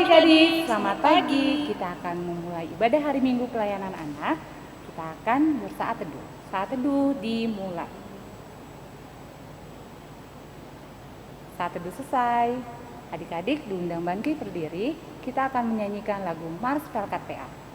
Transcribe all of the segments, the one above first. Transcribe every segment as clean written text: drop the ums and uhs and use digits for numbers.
adik-adik, selamat pagi. Kita akan memulai ibadah hari Minggu pelayanan anak. Kita akan bersaat teduh. Saat teduh dimulai. Saat teduh selesai, adik-adik diundang bangkit berdiri. Kita akan menyanyikan lagu Mars Pelkat PA.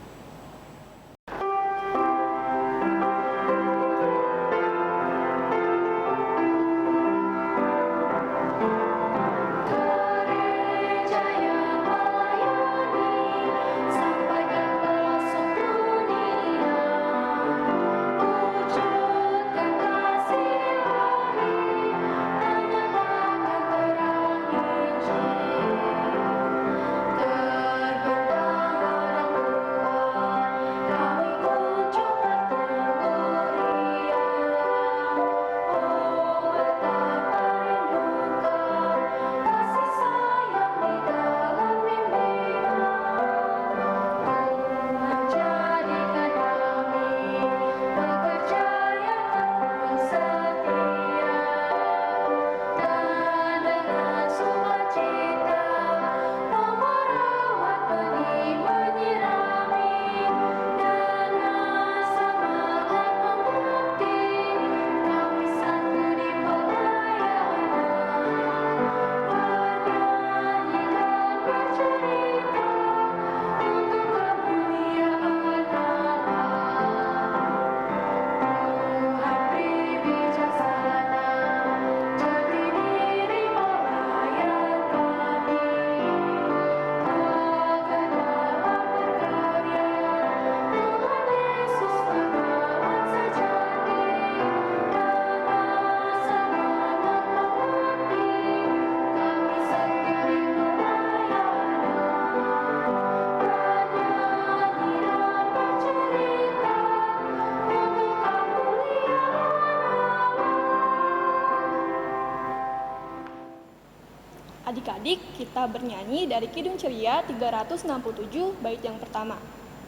Adik-adik, kita bernyanyi dari Kidung Ceria 367 bait yang pertama.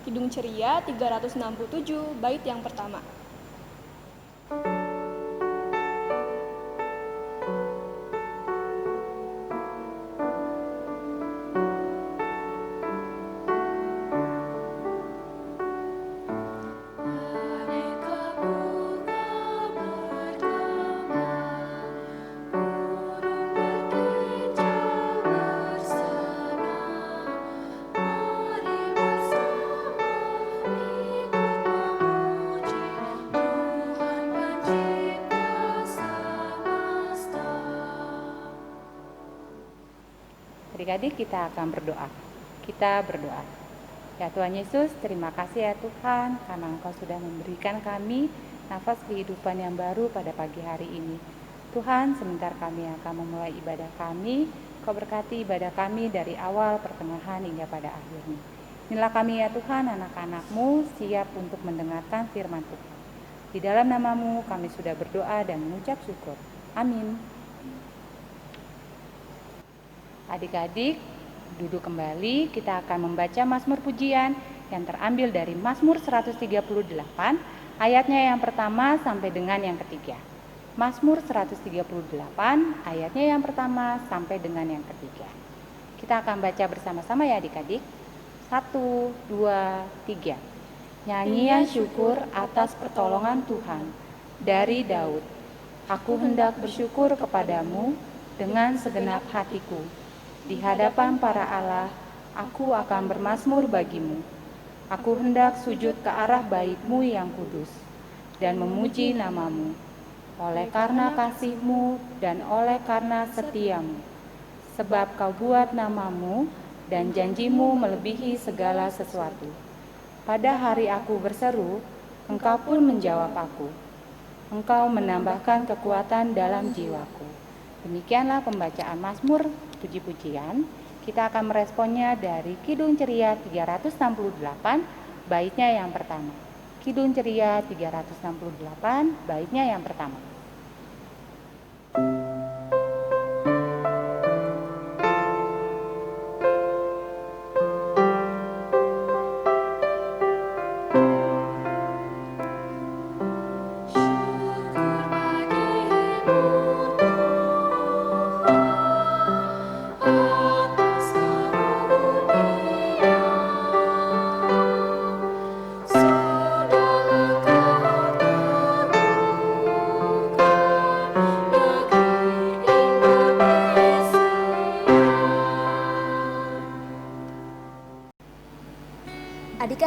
Kidung Ceria 367 bait yang pertama. Adik-adik, kita akan berdoa. Kita berdoa. Ya Tuhan Yesus, terima kasih ya Tuhan karena Engkau sudah memberikan kami nafas kehidupan yang baru pada pagi hari ini. Tuhan, sebentar kami akan memulai ibadah kami. Kau berkati ibadah kami dari awal, pertengahan, hingga pada akhirnya. Inilah kami ya Tuhan, anak-anak-Mu siap untuk mendengarkan firman Tuhan. Di dalam nama-Mu kami sudah berdoa dan mengucap syukur. Amin. Adik-adik, duduk kembali. Kita akan membaca Mazmur Pujian yang terambil dari Mazmur 138, ayatnya yang pertama sampai dengan yang ketiga. Mazmur 138, ayatnya yang pertama sampai dengan yang ketiga. Kita akan baca bersama-sama ya adik-adik. 1, 2, 3. Nyanyian syukur atas pertolongan Tuhan dari Daud. Aku hendak bersyukur kepadamu dengan segenap hatiku. Di hadapan para Allah, aku akan bermazmur bagimu. Aku hendak sujud ke arah bait-Mu yang kudus dan memuji nama-Mu, oleh karena kasih-Mu dan oleh karena setia-Mu. Sebab Kau buat nama-Mu dan janji-Mu melebihi segala sesuatu. Pada hari aku berseru, Engkau pun menjawab aku. Engkau menambahkan kekuatan dalam jiwaku. Demikianlah pembacaan Mazmur puji-pujian. Kita akan meresponnya dari Kidung Ceria 368, baitnya yang pertama. Kidung Ceria 368, baitnya yang pertama. Atas karunia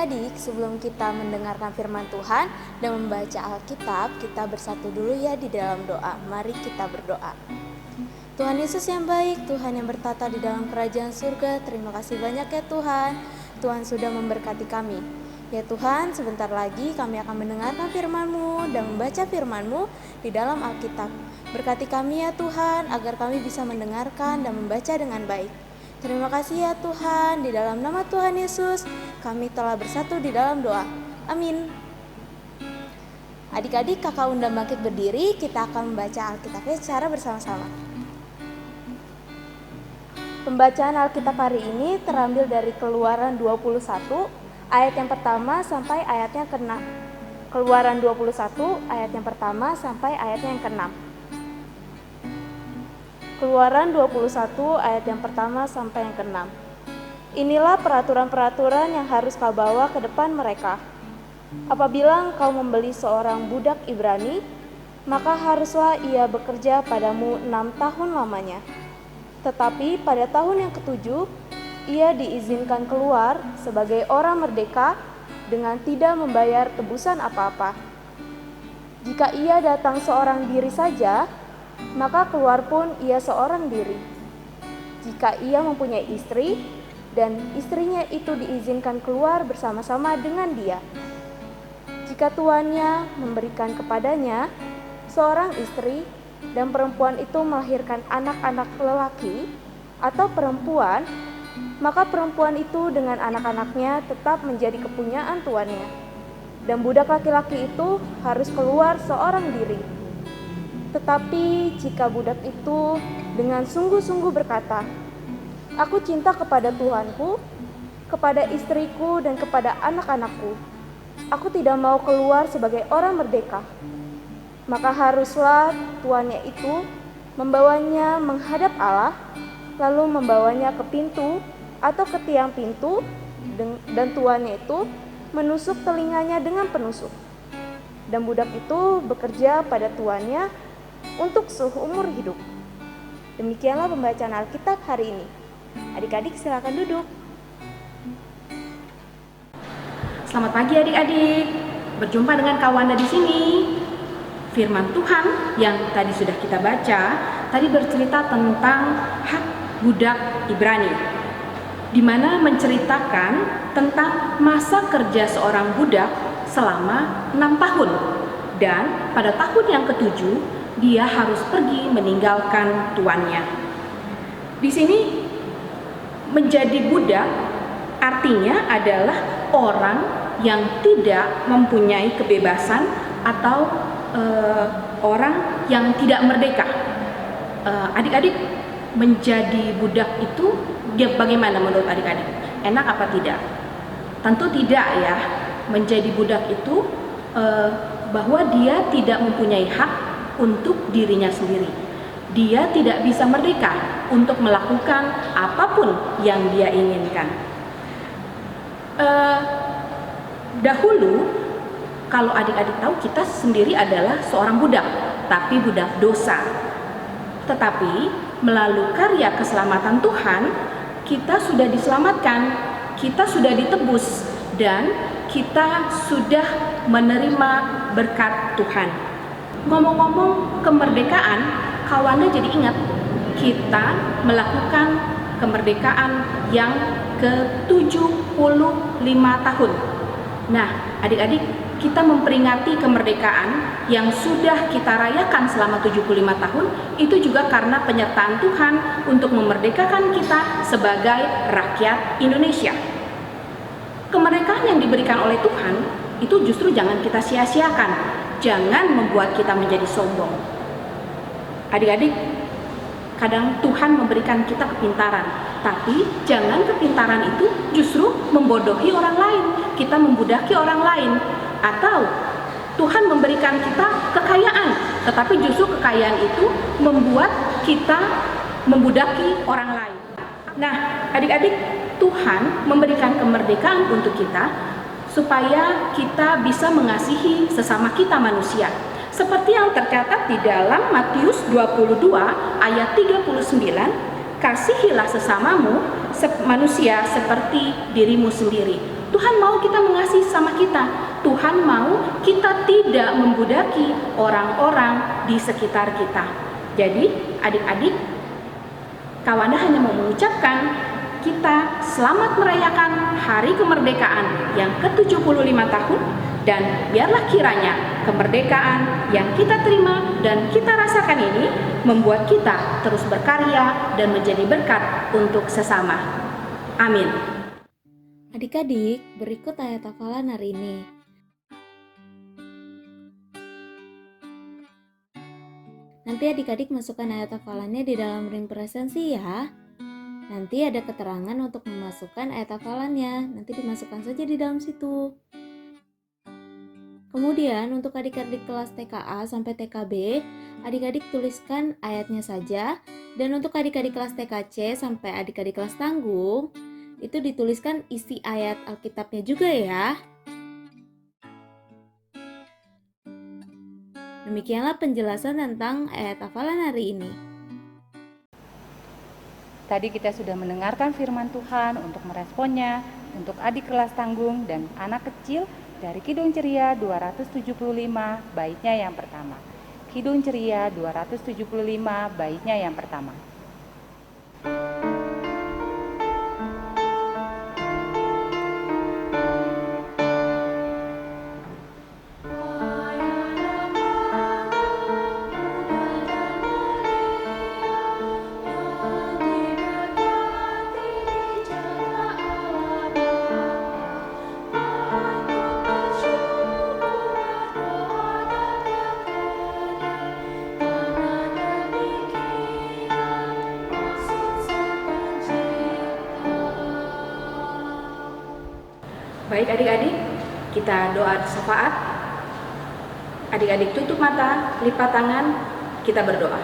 Adik-adik, sebelum kita mendengarkan firman Tuhan dan membaca Alkitab, kita bersatu dulu ya di dalam doa. Mari kita berdoa. Tuhan Yesus yang baik, Tuhan yang bertata di dalam kerajaan surga, terima kasih banyak ya Tuhan. Tuhan sudah memberkati kami. Ya Tuhan, sebentar lagi kami akan mendengarkan firman-Mu dan membaca firman-Mu di dalam Alkitab. Berkati kami ya Tuhan, agar kami bisa mendengarkan dan membaca dengan baik. Terima kasih ya Tuhan, di dalam nama Tuhan Yesus, kami telah bersatu di dalam doa. Amin. Adik-adik, kakak undang bangkit berdiri, kita akan membaca Alkitabnya secara bersama-sama. Pembacaan Alkitab hari ini terambil dari Keluaran 21, ayat yang pertama sampai ayatnya ke-6. Keluaran 21, ayat yang pertama sampai ayatnya yang ke-6. Keluaran 21 ayat yang pertama sampai yang ke-6. Inilah peraturan-peraturan yang harus kau bawa ke depan mereka. Apabila engkau membeli seorang budak Ibrani, maka haruslah ia bekerja padamu 6 tahun lamanya. Tetapi pada tahun yang ke-7, ia diizinkan keluar sebagai orang merdeka dengan tidak membayar tebusan apa-apa. Jika ia datang seorang diri saja, maka keluar pun ia seorang diri. Jika ia mempunyai istri, dan istrinya itu diizinkan keluar bersama-sama dengan dia. Jika tuannya memberikan kepadanya seorang istri, dan perempuan itu melahirkan anak-anak lelaki atau perempuan, maka perempuan itu dengan anak-anaknya tetap menjadi kepunyaan tuannya. Dan budak laki-laki itu harus keluar seorang diri. Tetapi jika budak itu dengan sungguh-sungguh berkata, "Aku cinta kepada Tuhanku, kepada istriku dan kepada anak-anakku. Aku tidak mau keluar sebagai orang merdeka." Maka haruslah tuannya itu membawanya menghadap Allah, lalu membawanya ke pintu atau ke tiang pintu, dan tuannya itu menusuk telinganya dengan penusuk. Dan budak itu bekerja pada tuannya untuk seumur hidup. Demikianlah pembacaan Alkitab hari ini. Adik-adik silakan duduk. Selamat pagi adik-adik. Berjumpa dengan Kawanda di sini. Firman Tuhan yang tadi sudah kita baca, tadi bercerita tentang hak budak Ibrani, di mana menceritakan tentang masa kerja seorang budak selama 6 tahun. Dan pada tahun yang ke-7, dia harus pergi meninggalkan tuannya. Di sini menjadi budak artinya adalah orang yang tidak mempunyai kebebasan atau orang yang tidak merdeka. Adik-adik, menjadi budak itu dia bagaimana menurut adik-adik? Enak apa tidak? Tentu tidak ya. Menjadi budak itu bahwa dia tidak mempunyai hak untuk dirinya sendiri. Dia tidak bisa merdeka untuk melakukan apapun yang dia inginkan. Dahulu, kalau adik-adik tahu, kita sendiri adalah seorang budak, tapi budak dosa. Tetapi melalui karya keselamatan Tuhan, kita sudah diselamatkan, kita sudah ditebus, dan kita sudah menerima berkat Tuhan. Ngomong-ngomong kemerdekaan, Kawanda jadi ingat kita melakukan kemerdekaan yang ke-75 tahun. Nah, adik-adik, kita memperingati kemerdekaan yang sudah kita rayakan selama 75 tahun, itu juga karena penyertaan Tuhan untuk memerdekakan kita sebagai rakyat Indonesia. Kemerdekaan yang diberikan oleh Tuhan itu justru jangan kita sia-siakan. Jangan membuat kita menjadi sombong. Adik-adik, kadang Tuhan memberikan kita kepintaran, tapi jangan kepintaran itu justru membodohi orang lain, kita membudaki orang lain. Atau Tuhan memberikan kita kekayaan, tetapi justru kekayaan itu membuat kita membudaki orang lain. Nah, adik-adik, Tuhan memberikan kemerdekaan untuk kita supaya kita bisa mengasihi sesama kita manusia. Seperti yang tercatat di dalam Matius 22 ayat 39, "Kasihilah sesamamu manusia seperti dirimu sendiri." Tuhan mau kita mengasihi sama kita. Tuhan mau kita tidak membudaki orang-orang di sekitar kita. Jadi adik-adik, Kawanda hanya mau mengucapkan kita selamat merayakan Hari Kemerdekaan yang ke-75 tahun, dan biarlah kiranya kemerdekaan yang kita terima dan kita rasakan ini membuat kita terus berkarya dan menjadi berkat untuk sesama. Amin. Adik-adik, berikut ayat hafalan hari ini. Nanti adik-adik masukkan ayat hafalannya di dalam ring presensi ya. Nanti ada keterangan untuk memasukkan ayat hafalannya. Nanti dimasukkan saja di dalam situ. Kemudian untuk adik-adik kelas TKA sampai TKB, adik-adik tuliskan ayatnya saja. Dan untuk adik-adik kelas TKC sampai adik-adik kelas tanggung, itu dituliskan isi ayat Alkitabnya juga ya. Demikianlah penjelasan tentang ayat hafalan hari ini. Tadi kita sudah mendengarkan firman Tuhan untuk meresponnya untuk adik kelas tanggung dan anak kecil dari Kidung Ceria 275 baitnya yang pertama. Kidung Ceria 275 baitnya yang pertama. Baik adik-adik, kita doa syafaat. Adik-adik tutup mata, lipat tangan, kita berdoa.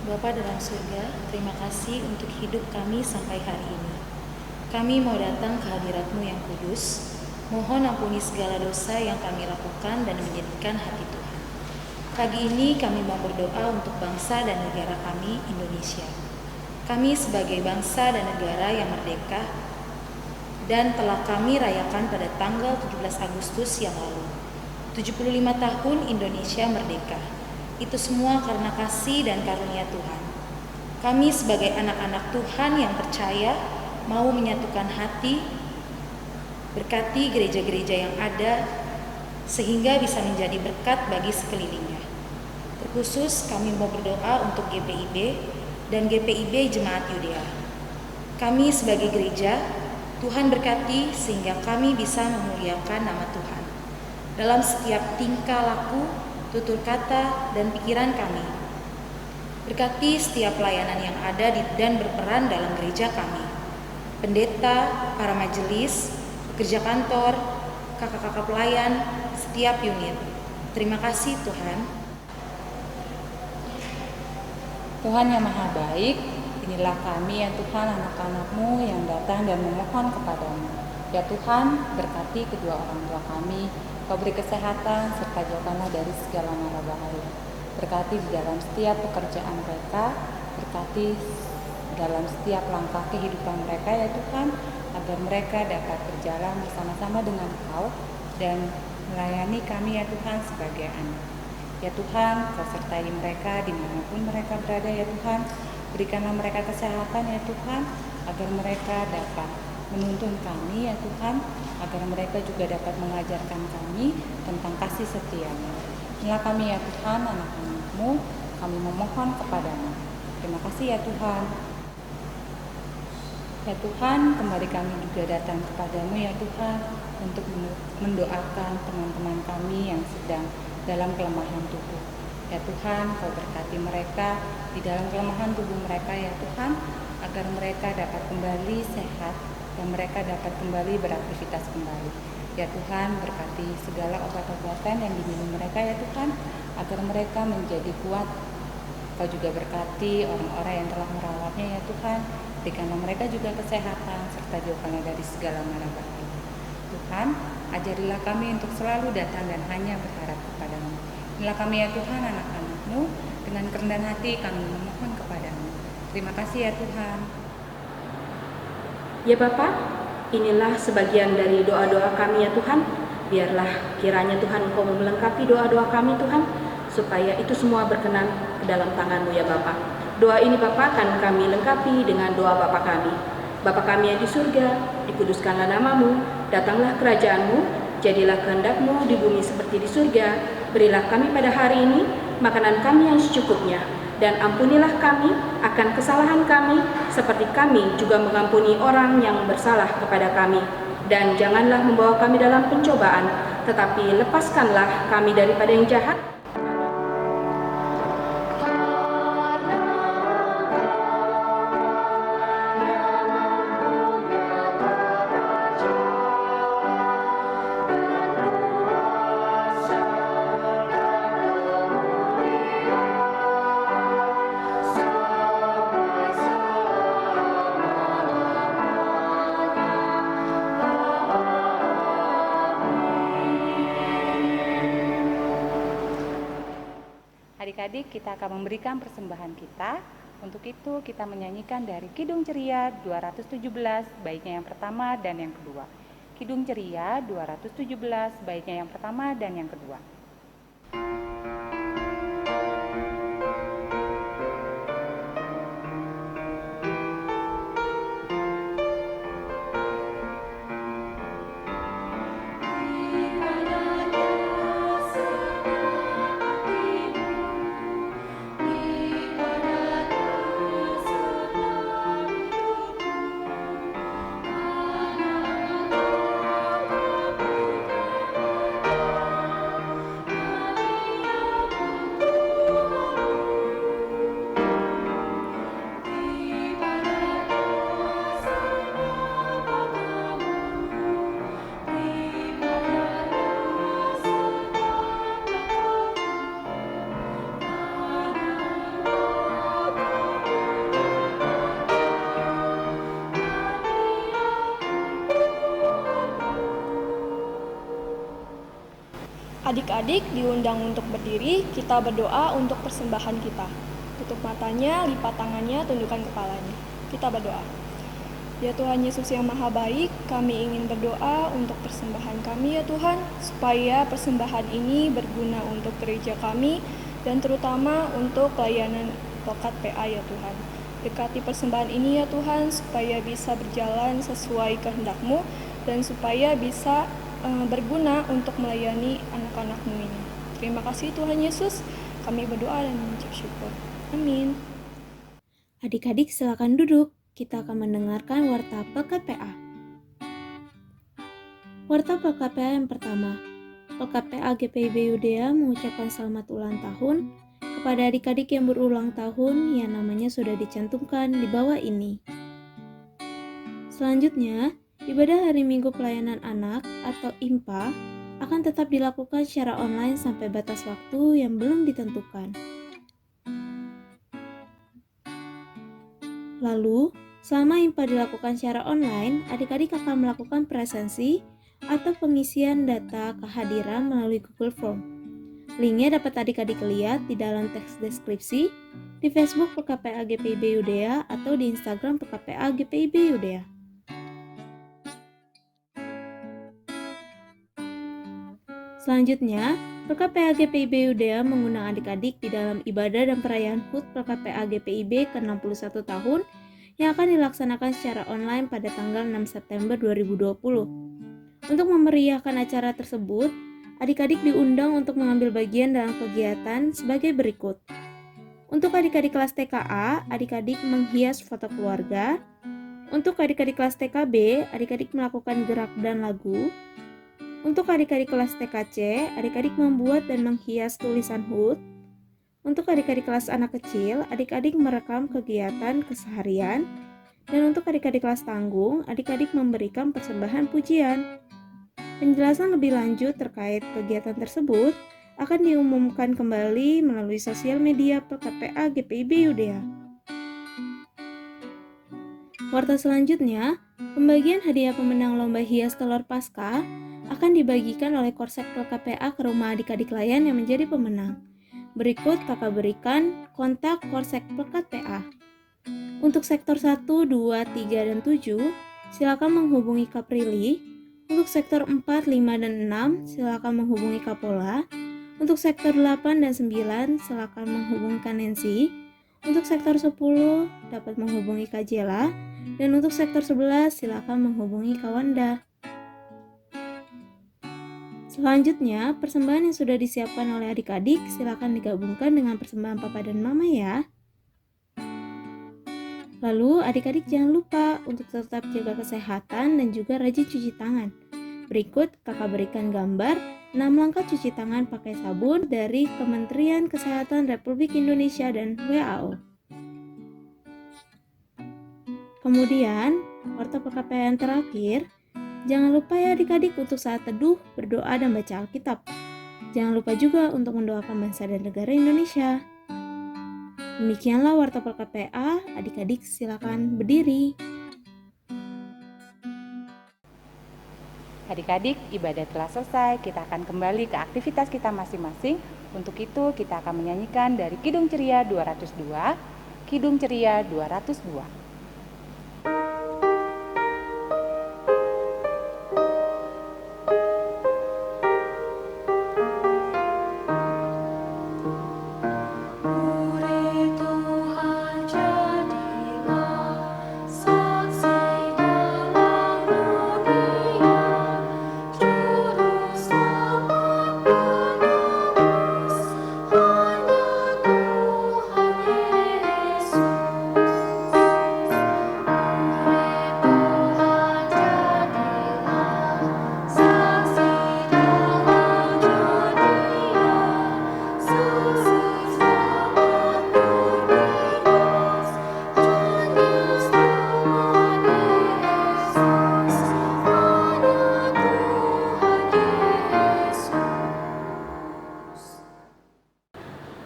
Bapa dalam surga, terima kasih untuk hidup kami sampai hari ini. Kami mau datang ke hadirat-Mu yang kudus. Mohon ampuni segala dosa yang kami lakukan dan menyedihkan hati Tuhan. Pagi ini kami mau berdoa untuk bangsa dan negara kami, Indonesia. Kami sebagai bangsa dan negara yang merdeka dan telah kami rayakan pada tanggal 17 Agustus yang lalu. 75 tahun Indonesia merdeka. Itu semua karena kasih dan karunia Tuhan. Kami sebagai anak-anak Tuhan yang percaya mau menyatukan hati, berkati gereja-gereja yang ada sehingga bisa menjadi berkat bagi sekelilingnya. Terkhusus kami mau berdoa untuk GPIB dan GPIB Jemaat Yudea. Kami sebagai gereja, Tuhan berkati sehingga kami bisa memuliakan nama Tuhan dalam setiap tingkah laku, tutur kata, dan pikiran kami. Berkati setiap pelayanan yang ada dan berperan dalam gereja kami. Pendeta, para majelis, pekerja kantor, kakak-kakak pelayan, setiap unit. Terima kasih Tuhan. Tuhan yang Maha Baik, inilah kami ya Tuhan, anak-anak-Mu yang datang dan memohon kepadamu. Ya Tuhan, berkati kedua orang tua kami, Kau beri kesehatan serta jauhkanlah dari segala mara bahaya. Berkati di dalam setiap pekerjaan mereka, berkati dalam setiap langkah kehidupan mereka ya Tuhan, agar mereka dapat berjalan bersama-sama dengan Kau dan melayani kami ya Tuhan sebagai anak. Ya Tuhan, Kau sertai mereka dimanapun mereka berada ya Tuhan. Berikanlah mereka kesehatan ya Tuhan, agar mereka dapat menuntun kami ya Tuhan, agar mereka juga dapat mengajarkan kami tentang kasih setia-Mu. Inilah kami ya Tuhan, anak-anak-Mu, kami memohon kepadamu. Terima kasih ya Tuhan. Ya Tuhan, kembali kami juga datang kepadamu ya Tuhan, untuk mendoakan teman-teman kami yang sedang dalam kelemahan tubuh. Ya Tuhan, Kau berkati mereka di dalam kelemahan tubuh mereka ya Tuhan, agar mereka dapat kembali sehat dan mereka dapat kembali beraktivitas kembali. Ya Tuhan, berkati segala obat-obatan yang diminum mereka ya Tuhan, agar mereka menjadi kuat. Kau juga berkati orang-orang yang telah merawatnya ya Tuhan, berikanlah mereka juga kesehatan serta jauhkanlah dari segala mara bahaya. Tuhan, ajarilah kami untuk selalu datang dan hanya berharap kepadamu. Inilah kami ya Tuhan, anak-anak-Mu, dengan kerendahan hati kami memohon kepadamu. Terima kasih ya Tuhan. Ya Bapa, inilah sebagian dari doa-doa kami ya Tuhan. Biarlah kiranya Tuhan Engkau melengkapi doa-doa kami Tuhan, supaya itu semua berkenan ke dalam tangan-Mu ya Bapa. Doa ini Bapa akan kami lengkapi dengan doa Bapa kami. Bapa kami yang di surga, dikuduskanlah nama-Mu, datanglah kerajaan-Mu, jadilah kehendak-Mu di bumi seperti di surga. Berilah kami pada hari ini makanan kami yang secukupnya, dan ampunilah kami akan kesalahan kami, seperti kami juga mengampuni orang yang bersalah kepada kami. Dan janganlah membawa kami dalam pencobaan, tetapi lepaskanlah kami daripada yang jahat. Adik-adik, kita akan memberikan persembahan kita. Untuk itu kita menyanyikan dari Kidung Ceria 217, baiknya yang pertama dan yang kedua. Kidung Ceria 217, baiknya yang pertama dan yang kedua. Adik-adik diundang untuk berdiri, kita berdoa untuk persembahan kita. Tutup matanya, lipat tangannya, tundukkan kepalanya. Kita berdoa. Ya Tuhan Yesus yang Maha Baik, kami ingin berdoa untuk persembahan kami ya Tuhan, supaya persembahan ini berguna untuk gereja kami, dan terutama untuk pelayanan Pekat PA ya Tuhan. Dekati persembahan ini ya Tuhan, supaya bisa berjalan sesuai kehendak-Mu, dan supaya bisa berguna untuk melayani anak-anak-Mu ini. Terima kasih Tuhan Yesus, kami berdoa dan mengucap syukur. Amin. Adik-adik silakan duduk, kita akan mendengarkan warta Pekat PA. Warta Pekat PA yang pertama. Pekat PA GPIB Yudea mengucapkan selamat ulang tahun kepada adik-adik yang berulang tahun yang namanya sudah dicantumkan di bawah ini. Selanjutnya, ibadah hari Minggu Pelayanan Anak atau IMPA akan tetap dilakukan secara online sampai batas waktu yang belum ditentukan. Lalu, selama IMPA dilakukan secara online, adik-adik akan melakukan presensi atau pengisian data kehadiran melalui Google Form. Linknya dapat adik-adik lihat di dalam teks deskripsi, di Facebook PKPA GPIB Yudea atau di Instagram PKPA GPIB Yudea. Selanjutnya, PKPA GPIB Yudea mengundang adik-adik di dalam ibadah dan perayaan HUT PKPA GPIB ke-61 tahun yang akan dilaksanakan secara online pada tanggal 6 September 2020. Untuk memeriahkan acara tersebut, adik-adik diundang untuk mengambil bagian dalam kegiatan sebagai berikut. Untuk adik-adik kelas TKA, adik-adik menghias foto keluarga. Untuk adik-adik kelas TKB, adik-adik melakukan gerak dan lagu. Untuk adik-adik kelas TKC, adik-adik membuat dan menghias tulisan HUT. Untuk adik-adik kelas anak kecil, adik-adik merekam kegiatan keseharian. Dan untuk adik-adik kelas tanggung, adik-adik memberikan persembahan pujian. Penjelasan lebih lanjut terkait kegiatan tersebut akan diumumkan kembali melalui sosial media PKPA GPIB Yudea. Warta selanjutnya, pembagian hadiah pemenang lomba hias telur Paskah akan dibagikan oleh Korsek PKPA ke rumah adik-adik layan yang menjadi pemenang. Berikut kakak berikan kontak Korsek PKPA. Untuk sektor 1, 2, 3, dan 7, silakan menghubungi Kaprilly. Untuk sektor 4, 5, dan 6, silakan menghubungi Kapola. Untuk sektor 8 dan 9, silakan menghubungi Kanensi. Untuk sektor 10, dapat menghubungi Kajela. Dan untuk sektor 11, silakan menghubungi Kawanda. Selanjutnya, persembahan yang sudah disiapkan oleh adik-adik silakan digabungkan dengan persembahan Papa dan Mama ya. Lalu, adik-adik jangan lupa untuk tetap jaga kesehatan dan juga rajin cuci tangan. Berikut kakak berikan gambar 6 langkah cuci tangan pakai sabun dari Kementerian Kesehatan Republik Indonesia dan WHO. Kemudian, warta perkapaian terakhir, jangan lupa ya adik-adik untuk saat teduh, berdoa dan baca Alkitab. Jangan lupa juga untuk mendoakan bangsa dan negara Indonesia. Demikianlah warta PKPA, adik-adik silakan berdiri. Adik-adik, ibadah telah selesai, kita akan kembali ke aktivitas kita masing-masing. Untuk itu, kita akan menyanyikan dari Kidung Ceria 202, Kidung Ceria 202.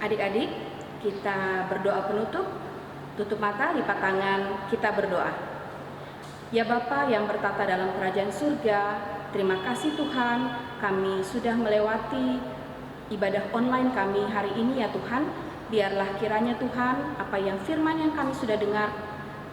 Adik-adik, kita berdoa penutup. Tutup mata, lipat tangan, kita berdoa. Ya Bapa yang bertata dalam kerajaan surga, terima kasih Tuhan, kami sudah melewati ibadah online kami hari ini ya Tuhan. Biarlah kiranya Tuhan, apa yang firman yang kami sudah dengar,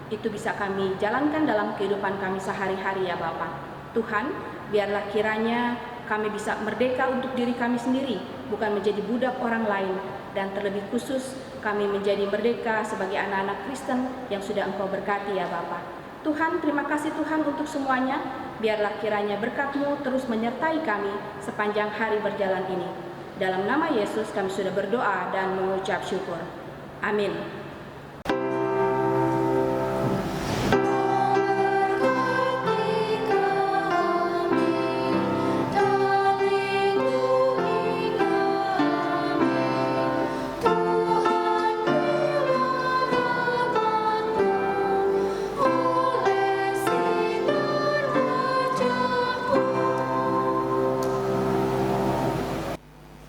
itu bisa kami jalankan dalam kehidupan kami sehari-hari ya Bapa. Tuhan, biarlah kiranya kami bisa merdeka untuk diri kami sendiri, bukan menjadi budak orang lain. Dan terlebih khusus kami menjadi merdeka sebagai anak-anak Kristen yang sudah Engkau berkati ya Bapa. Tuhan, terima kasih Tuhan untuk semuanya. Biarlah kiranya berkat-Mu terus menyertai kami sepanjang hari berjalan ini. Dalam nama Yesus kami sudah berdoa dan mengucap syukur. Amin.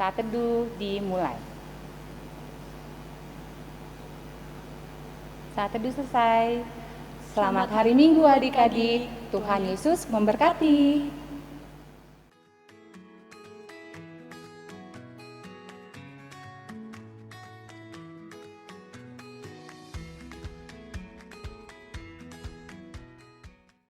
Saat teduh dimulai. Saat teduh selesai. Selamat hari Minggu adik-adik. Tuhan Yesus memberkati.